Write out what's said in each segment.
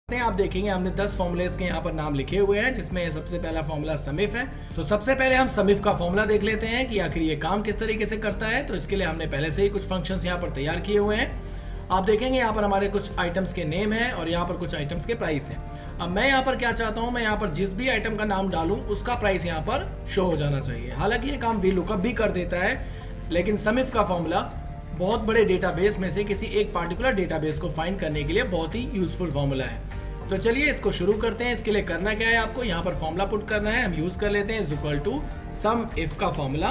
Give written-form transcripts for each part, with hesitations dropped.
आप देखेंगे हमने 10 फॉर्मूलेस के यहाँ पर नाम लिखे हुए हैं, जिसमें सबसे पहला फॉर्मूला समिफ है। तो सबसे पहले हम समिफ का फॉर्मूला देख लेते हैं कि आखिर ये काम किस तरीके से करता है। तो इसके लिए हमने पहले से ही कुछ फंक्शंस यहाँ पर तैयार किए हुए हैं। आप देखेंगे यहाँ पर हमारे कुछ आइटम्स के नेम है और यहाँ पर कुछ आइटम्स के प्राइस है। अब मैं यहाँ पर क्या चाहता हूँ, मैं यहाँ पर जिस भी आइटम का नाम डालूं उसका प्राइस यहाँ पर शो हो जाना चाहिए। हालांकि ये काम VLOOKUP भी कर देता है, लेकिन समिफ का फॉर्मूला बहुत बड़े डेटाबेस में से किसी एक पार्टिकुलर डेटाबेस को फाइंड करने के लिए बहुत ही यूजफुल फॉर्मूला है। तो चलिए इसको शुरू करते हैं। इसके लिए करना क्या है, आपको यहाँ पर फॉर्मूला पुट करना है। हम यूज कर लेते हैं इक्वल टू सम इफ का फॉर्मूला।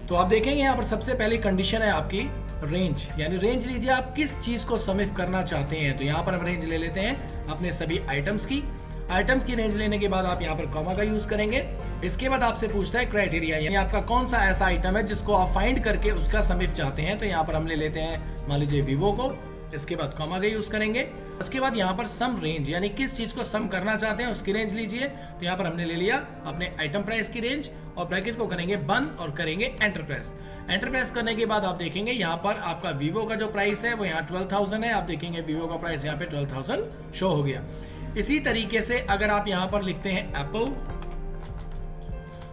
तो आप देखेंगे यहाँ पर सबसे पहली कंडीशन है आपकी रेंज, यानी रेंज लीजिए आप किस चीज को सम इफ करना चाहते हैं। तो यहाँ पर हम रेंज ले लेते हैं अपने सभी आइटम्स की रेंज लेने के बाद आप यहाँ पर कॉमा का यूज करेंगे। इसके बाद आपसे पूछता है क्राइटेरिया, यानी आपका कौन सा ऐसा आइटम है जिसको आप फाइंड करके उसका सम इफ चाहते हैं। तो यहाँ पर हम ले लेते हैं मान लीजिए वीवो को। इसके बाद कॉमा का यूज करेंगे। उसके बाद यहाँ पर सम रेंज, यानी किस चीज को सम करना चाहते हैं उसकी रेंज लीजिए। तो यहाँ पर हमने ले लिया अपने आइटम प्राइस की रेंज और ब्रैकेट को करेंगे बंद और करेंगे एंटर प्रेस। एंटर प्रेस करने के बाद आप देखेंगे यहाँ पर आपका वीवो का जो प्राइस है वो यहाँ 12,000 है। आप देखेंगे वीवो का प्राइस यहाँ पे 12,000 शो हो गया। इसी तरीके से अगर आप यहाँ पर लिखते हैं एप्पल,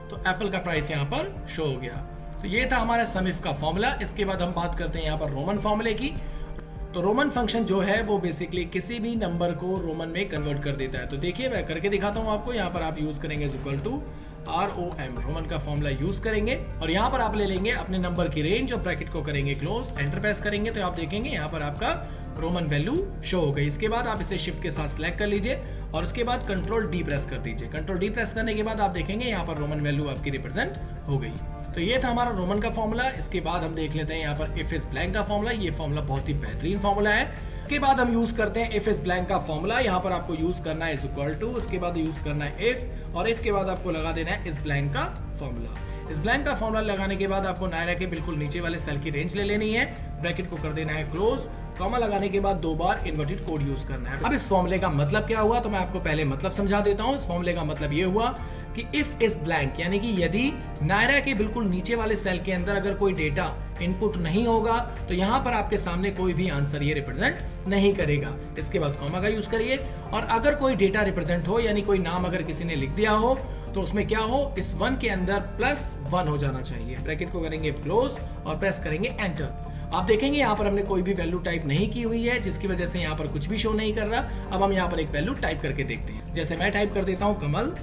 तो एप्पल का प्राइस यहाँ पर शो हो गया। तो ये था हमारा सम इफ का फॉर्मूला। इसके बाद हम बात करते हैं यहाँ पर रोमन फॉर्मूले की। तो रोमन फंक्शन जो है वो बेसिकली किसी भी नंबर को रोमन में कन्वर्ट कर देता है। तो देखिए मैं करके दिखाता हूँ आपको। यहाँ पर आप यूज करेंगे इक्वल टू ROM, रोमन का फॉर्मूला यूज करेंगे और यहाँ पर आप ले लेंगे अपने नंबर की रेंज और ब्रैकेट को करेंगे क्लोज, एंटर प्रेस करेंगे। तो आप देखेंगे यहाँ पर आपका रोमन वैल्यू शो हो गई। इसके बाद आप इसे शिफ्ट के साथ सिलेक्ट कर लीजिए और उसके बाद कंट्रोल D प्रेस कर दीजिए। कंट्रोल D प्रेस करने के बाद आप देखेंगे यहाँ पर रोमन वैल्यू आपकी रिप्रेजेंट हो गई। तो ये था हमारा रोमन का फॉर्मूला। इसके बाद हम देख लेते हैं यहाँ पर इफ इज ब्लैंक का फॉर्मूला। ये फॉर्मूला बहुत ही बेहतरीन फॉर्मूला है। इसके बाद हम यूज करते हैं इफ इज ब्लैंक का फॉर्मूला। यहाँ पर आपको यूज करना है इक्वल टू, उसके बाद यूज करना है इफ और इफ के बाद आपको लगा देना है इस ब्लैंक का फॉर्मूला। इस ब्लैंक का फॉर्मूला लगाने के बाद आपको नायरा के बिल्कुल नीचे वाले सेल की रेंज ले लेनी है, ब्रैकेट को कर देना है क्लोज, कॉमा लगाने के बाद 2 बार इन्वर्टेड कोड यूज करना है। अब इस फॉर्मूले का मतलब क्या हुआ, तो मैं आपको पहले मतलब समझा देता हूँ। इस फॉर्मूले का मतलब ये हुआ कि इफ इज ब्लैंक, यानी कि यदि नायरा के बिल्कुल नीचे वाले सेल के अंदर अगर कोई डेटा इनपुट नहीं होगा तो यहाँ पर आपके सामने कोई भी आंसर ये रिप्रेजेंट नहीं करेगा। इसके बाद कॉमा का यूज करिए और अगर कोई डेटा रिप्रेजेंट हो, यानी कोई नाम अगर किसी ने लिख दिया हो, तो उसमें क्या हो, इस 1 के अंदर +1 हो जाना चाहिए। ब्रैकेट को करेंगे क्लोज और प्रेस करेंगे एंटर। आप देखेंगे यहाँ पर हमने कोई भी वैल्यू टाइप नहीं की हुई है, जिसकी वजह से यहाँ पर कुछ भी शो नहीं कर रहा। अब हम यहाँ पर एक वैल्यू टाइप करके देखते हैं। जैसे मैं टाइप कर देता हूँ कमल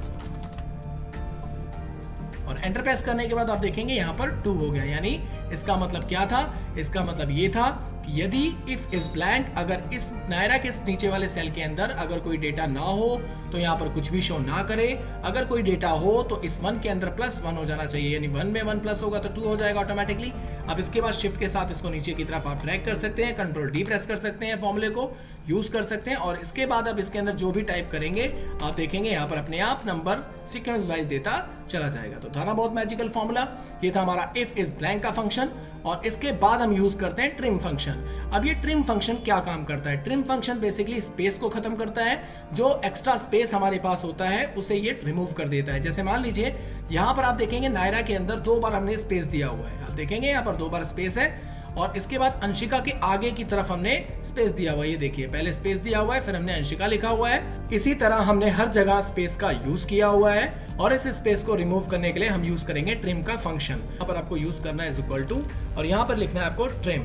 और एंटर प्रेस करने के बाद आप देखेंगे यहाँ पर 2 हो गया। यानी इसका मतलब क्या था, इसका मतलब ये था कि यदि इफ इज ब्लैंक, अगर इस नायरा के नीचे वाले सेल के अंदर अगर कोई डेटा ना हो तो यहाँ पर कुछ भी शो ना करे। अगर कोई डेटा हो तो इस 1 के अंदर +1 हो जाना चाहिए, यानी 1 में 1 प्लस होगा तो 2 हो जाएगा ऑटोमेटिकली। अब इसके बाद शिफ्ट के साथ इसको नीचे की तरफ आप ड्रैग कर सकते हैं, कंट्रोल D प्रेस कर सकते हैं, फॉर्मूले को यूज कर सकते हैं और इसके बाद अब इसके अंदर जो भी टाइप करेंगे आप देखेंगे यहाँ पर अपने आप नंबर सीक्वेंस वाइज देता चला जाएगा। तो था ना बहुत मैजिकल फॉर्मूला। ये था हमारा इफ इज ब्लैंक का फंक्शन और इसके बाद हम यूज करते हैं ट्रिम फंक्शन। अब ये ट्रिम फंक्शन क्या काम करता है, ट्रिम फंक्शन बेसिकली स्पेस को खत्म करता है। जो एक्स्ट्रा स्पेस हमारे पास होता है उसे ये रिमूव कर देता है। जैसे मान लीजिए यहाँ पर आप देखेंगे नायरा के अंदर 2 बार हमने स्पेस दिया हुआ है। आप देखेंगे यहाँ पर 2 बार स्पेस है और इसके बाद अंशिका के आगे की तरफ हमने स्पेस दिया हुआ है। ये देखिए पहले स्पेस दिया हुआ है, फिर हमने अंशिका लिखा हुआ है। इसी तरह हमने हर जगह स्पेस का यूज किया हुआ है और इस स्पेस को रिमूव करने के लिए हम यूज करेंगे ट्रिम का फंक्शन। यहाँ पर आपको यूज करना है इक्वल टू और यहाँ पर लिखना है आपको ट्रिम।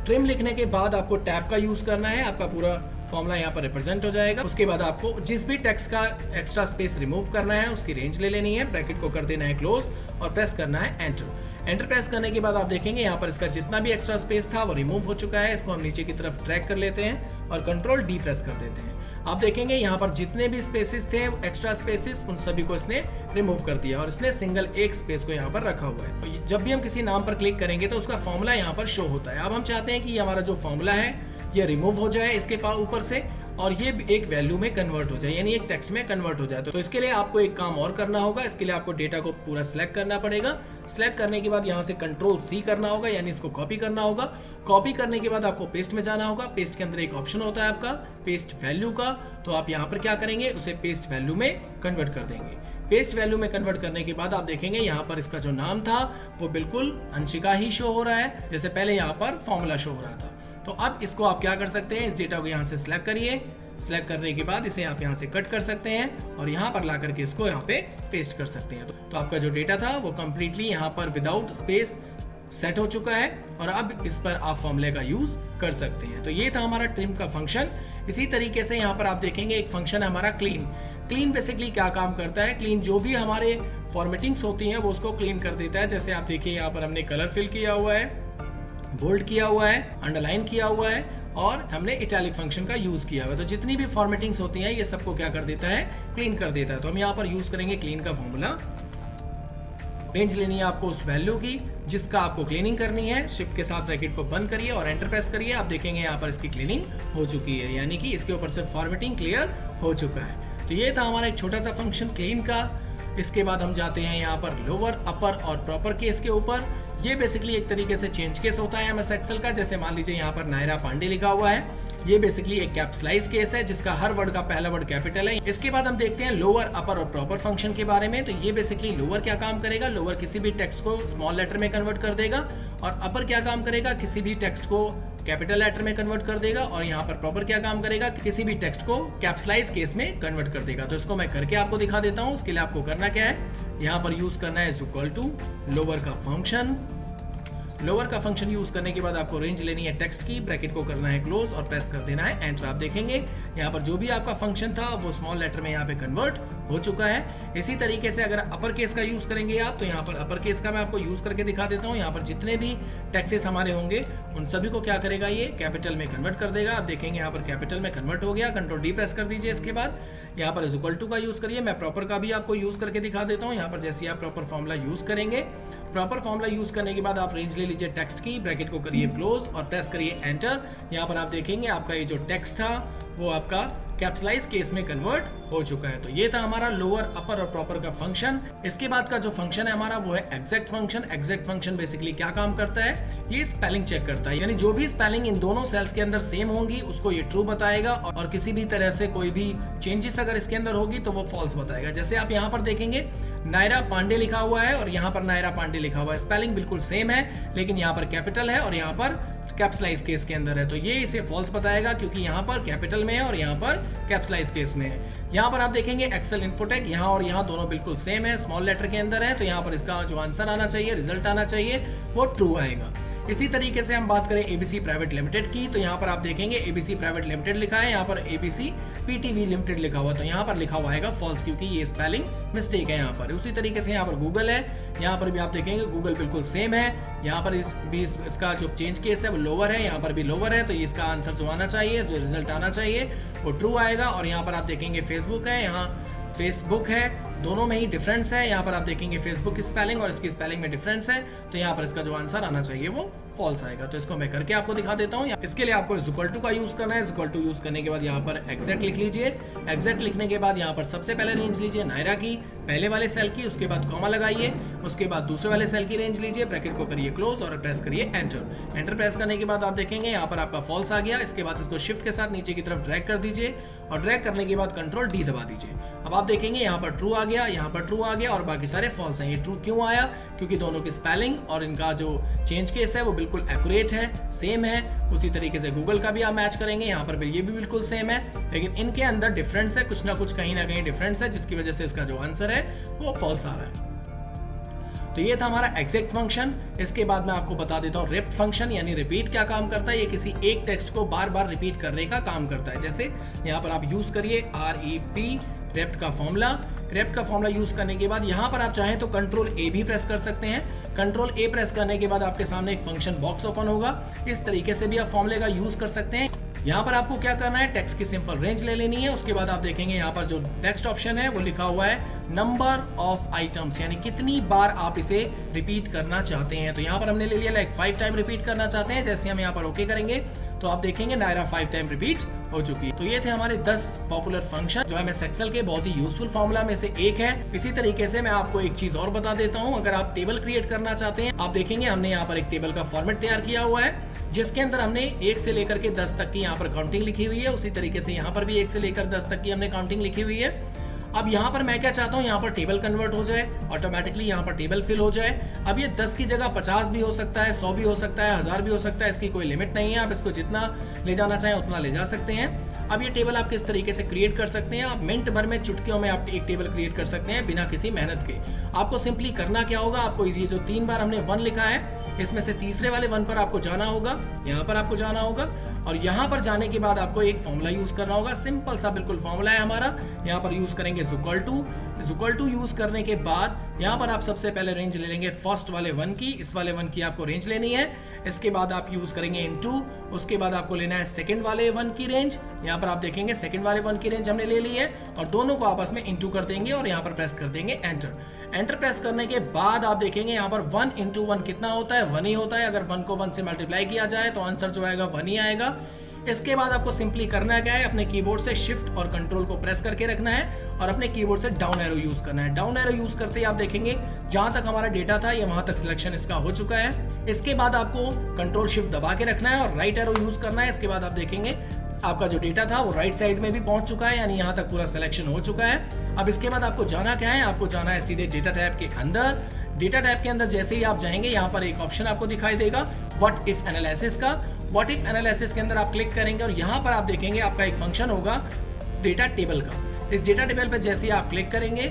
ट्रिम लिखने के बाद आपको टैब का यूज करना है, आपका पूरा फॉर्मूला यहाँ पर रिप्रेजेंट हो जाएगा। उसके बाद आपको जिस भी टेक्स्ट का एक्स्ट्रा स्पेस रिमूव करना है उसकी रेंज ले लेनी है, ब्रैकेट को कर देना है क्लोज और प्रेस करना है एंटर। एंटर प्रेस करने के बाद आप देखेंगे यहाँ पर इसका जितना भी एक्स्ट्रा स्पेस था वो रिमूव हो चुका है। इसको हम नीचे की तरफ ड्रैग कर लेते हैं और कंट्रोल D प्रेस कर देते हैं। आप देखेंगे यहाँ पर जितने भी स्पेसेस थे, एक्स्ट्रा स्पेसेस, उन सभी को इसने रिमूव कर दिया और इसने सिंगल एक स्पेस को यहाँ पर रखा हुआ है। तो जब भी हम किसी नाम पर क्लिक करेंगे तो उसका फॉर्मूला यहाँ पर शो होता है। अब हम चाहते हैं कि ये हमारा जो फॉर्मूला है ये रिमूव हो जाए इसके ऊपर से और ये एक वैल्यू में कन्वर्ट हो जाए, यानी एक टेक्स्ट में कन्वर्ट हो जाए। तो इसके लिए आपको एक काम और करना होगा। इसके लिए आपको डेटा को पूरा सिलेक्ट करना पड़ेगा। सिलेक्ट करने के बाद यहाँ से कंट्रोल C करना होगा, यानी इसको कॉपी करना होगा। कॉपी करने के बाद आपको पेस्ट में जाना होगा। पेस्ट के अंदर एक ऑप्शन होता है आपका पेस्ट वैल्यू का, तो आप यहाँ पर क्या करेंगे, उसे पेस्ट वैल्यू में कन्वर्ट कर देंगे। पेस्ट वैल्यू में कन्वर्ट करने के बाद आप देखेंगे यहाँ पर इसका जो नाम था वो बिल्कुल अंशिका ही शो हो रहा है, जैसे पहले यहाँ पर फॉर्मूला शो हो रहा था। तो अब इसको आप क्या कर सकते हैं, इस डेटा को यहाँ से सिलेक्ट करिए, सिलेक्ट करने के बाद इसे आप यहाँ से कट कर सकते हैं और यहाँ पर ला करके इसको यहाँ पे पेस्ट कर सकते हैं। तो आपका जो डेटा था वो कंप्लीटली यहाँ पर विदाउट स्पेस सेट हो चुका है और अब इस पर आप फॉर्मूले का यूज कर सकते हैं। तो ये था हमारा ट्रिम का फंक्शन। इसी तरीके से यहाँ पर आप देखेंगे एक फंक्शन है हमारा क्लीन। क्लीन बेसिकली क्या काम करता है, क्लीन जो भी हमारे फॉर्मेटिंग्स होती हैं वो उसको क्लीन कर देता है। जैसे आप देखिए यहाँ पर हमने कलर फिल किया हुआ है, बोल्ड किया हुआ है, अंडरलाइन किया हुआ है और हमने इटैलिक फंक्शन का यूज किया हुआ है। तो जितनी भी फॉर्मेटिंग्स होती हैं ये सबको क्या कर देता है, क्लीन कर देता है। तो हम यहाँ पर यूज करेंगे क्लीन का फॉर्मूला। रेंज लेनी है आपको उस वैल्यू की जिसका आपको क्लीनिंग करनी है। शिफ्ट के साथ ब्रैकेट को बंद करिए और एंटर प्रेस करिए। आप देखेंगे यहाँ पर इसकी क्लीनिंग हो चुकी है, यानी कि इसके ऊपर से फॉर्मेटिंग क्लियर हो चुका है। तो ये था हमारा एक छोटा सा फंक्शन क्लीन का। इसके बाद हम जाते हैं यहाँ पर लोअर, अपर और प्रॉपर केस के ऊपर। ये बेसिकली एक तरीके से चेंज केस होता है एमएस एक्सेल का। जैसे मान लीजिए यहाँ पर नायरा पांडे लिखा हुआ है, ये बेसिकली एक कैप्सलाइज केस है जिसका हर वर्ड का पहला वर्ड कैपिटल है। इसके बाद हम देखते हैं लोअर, अपर और प्रॉपर फंक्शन के बारे में। तो ये बेसिकली लोअर क्या काम करेगा, लोअर किसी भी टेक्स्ट को स्मॉल लेटर में कन्वर्ट कर देगा और अपर क्या काम करेगा, किसी भी टेक्स्ट को कैपिटल लेटर में कन्वर्ट कर देगा और यहाँ पर प्रॉपर क्या काम करेगा, किसी भी टेक्स्ट को कैप्सलाइज केस में कन्वर्ट कर देगा। तो इसको मैं करके आपको दिखा देता हूँ। इसके लिए आपको करना क्या है, यहाँ पर यूज करना है इक्वल टू लोअर का फंक्शन। लोअर का फंक्शन यूज करने के बाद आपको रेंज लेनी है टेक्स्ट की, ब्रैकेट को करना है क्लोज और प्रेस कर देना है एंटर। आप देखेंगे यहाँ पर जो भी आपका फंक्शन था वो स्मॉल लेटर में यहाँ पे कन्वर्ट हो चुका है। इसी तरीके से अगर अपर केस का यूज करेंगे आप, तो यहाँ पर अपर केस का मैं आपको यूज करके दिखा देता हूँ। यहाँ पर जितने भी टेक्सेस हमारे होंगे उन सभी को क्या करेगा, ये कैपिटल में कन्वर्ट कर देगा। आप देखेंगे यहाँ पर कैपिटल में कन्वर्ट हो गया। कंट्रोल डी प्रेस कर दीजिए। इसके बाद यहाँ पर इक्वल टू का यूज करिए। मैं प्रॉपर का भी आपको यूज करके दिखा देता हूँ। यहाँ पर जैसे आप प्रॉपर फॉर्मूला यूज करेंगे, प्रॉपर फॉर्मूला यूज करने के बाद आप रेंज ले लीजिए टेक्स्ट की, ब्रैकेट को करिए क्लोज और प्रेस करिए एंटर। यहाँ पर आप देखेंगे आपका ये जो टेक्स्ट था वो आपका कैप्सलाइज केस में कन्वर्ट हो चुका है। तो ये था हमारा लोअर, अपर और प्रॉपर का फंक्शन। इसके बाद का जो फंक्शन है हमारा वो है exact function. Exact function basically क्या काम करता है, ये स्पेलिंग चेक करता है, यानी जो भी स्पेलिंग इन दोनों सेल्स के अंदर सेम होंगी उसको ये ट्रू बताएगा और किसी भी तरह से कोई भी चेंजेस अगर इसके अंदर होगी तो वो फॉल्स बताएगा। जैसे आप यहाँ पर देखेंगे नायरा पांडे लिखा हुआ है और यहाँ पर नायरा पांडे लिखा हुआ है, स्पेलिंग बिल्कुल सेम है लेकिन यहाँ पर कैपिटल है और यहाँ पर कैप्सलाइज केस के अंदर है। तो ये इसे फॉल्स बताएगा क्योंकि यहाँ पर कैपिटल में है और यहाँ पर कैप्सलाइज केस में है। यहाँ पर आप देखेंगे एक्सेल इन्फोटेक यहाँ और यहाँ दोनों बिल्कुल सेम है, स्मॉल लेटर के अंदर है। तो यहाँ पर इसका जो आंसर आना चाहिए, रिजल्ट आना चाहिए, वो ट्रू आएगा। इसी तरीके से हम बात करें एबीसी प्राइवेट लिमिटेड की, तो यहाँ पर आप देखेंगे एबीसी प्राइवेट लिमिटेड लिखा है, यहाँ पर एबीसी पीटीवी लिमिटेड लिखा हुआ, तो यहाँ पर लिखा हुआ आएगा फॉल्स क्योंकि ये स्पेलिंग मिस्टेक है यहाँ पर। उसी तरीके से यहाँ पर गूगल है, यहाँ पर भी आप देखेंगे गूगल बिल्कुल सेम है। यहाँ पर इसका जो चेंज केस है वो लोअर है, यहाँ पर भी लोअर है, तो इसका आंसर जो आना चाहिए, जो रिजल्ट आना चाहिए वो ट्रू आएगा। और यहाँ पर आप देखेंगे फेसबुक है, यहाँ फेसबुक है, दोनों में ही डिफरेंस है। यहाँ पर आप देखेंगे फेसबुक की स्पेलिंग और इसकी स्पेलिंग में डिफरेंस है, तो यहाँ पर इसका जो आंसर आना चाहिए वो फॉल्स आएगा। तो इसको मैं करके आपको दिखा देता हूँ। इसके लिए आपको इक्वल टू का यूज करना है। इक्वल टू यूज करने के बाद यहाँ पर एग्जैक्ट लिख लीजिए। एग्जैक्ट लिखने के बाद यहाँ पर सबसे पहले रेंज लीजिए नायरा की, पहले वाले सेल की, उसके बाद कॉमा लगाइए, उसके बाद दूसरे वाले सेल की रेंज लीजिए, ब्रैकेट को करिए क्लोज और प्रेस करिए एंटर। एंटर प्रेस करने के बाद आप देखेंगे यहाँ पर आपका फॉल्स आ गया। इसके बाद इसको शिफ्ट के साथ नीचे की तरफ ड्रैग कर दीजिए और ड्रैग करने के बाद कंट्रोल डी दबा दीजिए। अब आप देखेंगे यहाँ पर ट्रू आ गया, यहाँ पर ट्रू आ गया और बाकी सारे फॉल्स हैं। ये ट्रू क्यों आया? क्योंकि दोनों की स्पेलिंग और इनका जो चेंज केस है वो बिल्कुल एक्यूरेट है, सेम है। उसी तरीके से गूगल का भी आप मैच करेंगे, यहाँ पर भी ये भी बिल्कुल सेम है, लेकिन इनके अंदर डिफरेंस है, कुछ ना कुछ कहीं ना कहीं डिफरेंस है, जिसकी वजह से इसका जो आंसर है वो फॉल्स आ रहा है। तो ये था हमारा एग्जैक्ट फंक्शन। इसके बाद मैं आपको बता देता हूँ रिपीट फंक्शन, यानी रिपीट क्या काम करता है। ये किसी एक टेक्स्ट को बार बार रिपीट करने का काम करता है। जैसे यहाँ पर आप यूज करिए REP, रेप्ट का फॉर्मूला। रेप्ट का फॉर्मूला यूज करने के बाद यहाँ पर आप चाहें तो कंट्रोल A भी प्रेस कर सकते हैं। कंट्रोल A प्रेस करने के बाद आपके सामने एक फंक्शन बॉक्स ओपन होगा। इस तरीके से भी आप फॉर्मूले का यूज कर सकते हैं। यहाँ पर आपको क्या करना है, टेक्स्ट की सिंपल रेंज ले लेनी है। उसके बाद आप देखेंगे यहाँ पर जो टेक्स्ट ऑप्शन है वो लिखा हुआ है नंबर ऑफ आइटम्स, यानी कितनी बार आप इसे रिपीट करना चाहते हैं। तो यहाँ पर हमने ले लिया लाइक 5 टाइम रिपीट करना चाहते हैं। जैसे हम यहाँ पर ओके करेंगे तो आप देखेंगे नायरा 5 टाइम रिपीट हो चुकी है। तो ये थे हमारे 10 पॉपुलर फंक्शन जो एमएस एक्सेल के बहुत ही यूजफुल फॉर्मूला में से एक है। इसी तरीके से मैं आपको एक चीज और बता देता हूँ। अगर आप टेबल क्रिएट करना चाहते हैं, आप देखेंगे हमने यहाँ पर एक टेबल का फॉर्मेट तैयार किया हुआ है, जिसके अंदर हमने 1 से लेकर के 10 तक की यहाँ पर काउंटिंग लिखी हुई है। उसी तरीके से यहाँ पर भी 1 से लेकर 10 तक की हमने काउंटिंग लिखी हुई है। अब यहाँ पर मैं क्या चाहता हूँ, यहाँ पर टेबल कन्वर्ट हो जाए, ऑटोमेटिकली यहाँ पर टेबल फिल हो जाए। अब ये 10 की जगह 50 भी हो सकता है, 100 भी हो सकता है, 1000 भी हो सकता है, इसकी कोई लिमिट नहीं है। आप इसको जितना ले जाना चाहें उतना ले जा सकते हैं। अब ये टेबल आप किस तरीके से क्रिएट कर सकते हैं, आप मिनट भर में, चुटकियों में आप एक टेबल क्रिएट कर सकते हैं बिना किसी मेहनत के। आपको सिंपली करना क्या होगा, आपको ये जो 3 बार हमने 1 लिखा है, इसमें से तीसरे वाले 1 पर आपको जाना होगा, यहाँ पर आपको जाना होगा, और यहाँ पर जाने के बाद आपको एक फॉर्मूला यूज करना होगा। सिंपल सा बिल्कुल फॉर्मूला है हमारा, यहाँ पर यूज करेंगे इक्वल टू यूज करने के बाद यहाँ पर आप सबसे पहले रेंज ले लेंगे फर्स्ट वाले 1 की, इस वाले 1 की आपको रेंज लेनी है। इसके बाद आप यूज करेंगे इनटू, उसके बाद आपको लेना है सेकंड वाले 1 की रेंज। यहाँ पर आप देखेंगे सेकंड वाले 1 की रेंज हमने ले ली है, और दोनों को आपस में इनटू कर देंगे और यहाँ पर प्रेस कर देंगे एंटर प्रेस करने के बाद आप देखेंगे यहाँ पर 1 इंटू 1 कितना होता है, 1 ही होता है। अगर 1 को 1 से मल्टीप्लाई किया जाए तो आंसर जो आएगा 1 ही आएगा। इसके बाद आपको सिंपली करना क्या है, अपने कीबोर्ड से शिफ्ट और कंट्रोल को प्रेस करके रखना है और अपने कीबोर्ड से डाउन एरो यूज करना है। डाउन एरो यूज करते ही आप देखेंगे जहां तक हमारा डेटा था ये वहां तक सिलेक्शन इसका हो चुका है। इसके बाद आपको कंट्रोल शिफ्ट दबा के रखना है और राइट एरो यूज करना है। इसके बाद आप देखेंगे आपका जो डेटा था वो राइट साइड में भी पहुंच चुका है, यानी यहाँ तक पूरा सिलेक्शन हो चुका है। अब इसके बाद आपको जाना क्या है, आपको जाना है सीधे डेटा टैब के अंदर। डेटा टैब के अंदर जैसे ही आप जाएंगे यहाँ पर एक ऑप्शन आपको दिखाई देगा व्हाट इफ एनालिसिस का। व्हाट इफ एनालिसिस के अंदर आप क्लिक करेंगे और यहाँ पर आप देखेंगे आपका एक फंक्शन होगा डेटा टेबल का। इस डेटा टेबल पर जैसे ही आप क्लिक करेंगे,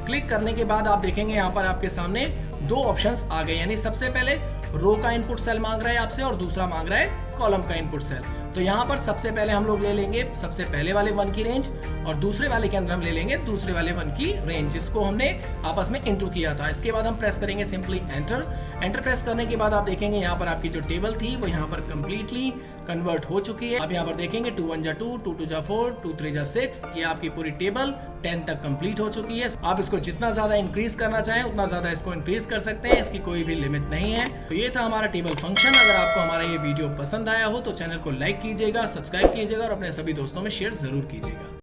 क्लिक करने के बाद आप देखेंगे यहाँ पर आपके सामने 2 ऑप्शंस आ गए, यानी सबसे पहले रो का इनपुट सेल मांग रहा है आपसे और दूसरा मांग रहा है कॉलम का इनपुट सेल। तो यहाँ पर सबसे पहले हम लोग ले लेंगे सबसे पहले वाले 1 की रेंज और दूसरे वाले के अंदर हम ले लेंगे दूसरे वाले 1 की रेंज, जिसको हमने आपस में इनटू किया था। इसके बाद हम प्रेस करेंगे सिंपली एंटर प्रेस करने के बाद आप देखेंगे यहाँ पर आपकी जो टेबल थी वो यहाँ पर कंप्लीटली कन्वर्ट हो चुकी है। अब यहाँ पर देखेंगे 2 1 जा 2, 2 2 जा 4, 2 3 जा 6, ये आपकी पूरी टेबल 10 तक कंप्लीट हो चुकी है। आप इसको जितना ज्यादा इंक्रीज करना चाहें उतना ज्यादा इसको इंक्रीज कर सकते हैं, इसकी कोई भी लिमिट नहीं है। तो ये था हमारा टेबल फंक्शन। अगर आपको हमारा ये वीडियो पसंद आया हो तो चैनल को लाइक कीजिएगा, सब्सक्राइब कीजिएगा और अपने सभी दोस्तों में शेयर जरूर कीजिएगा।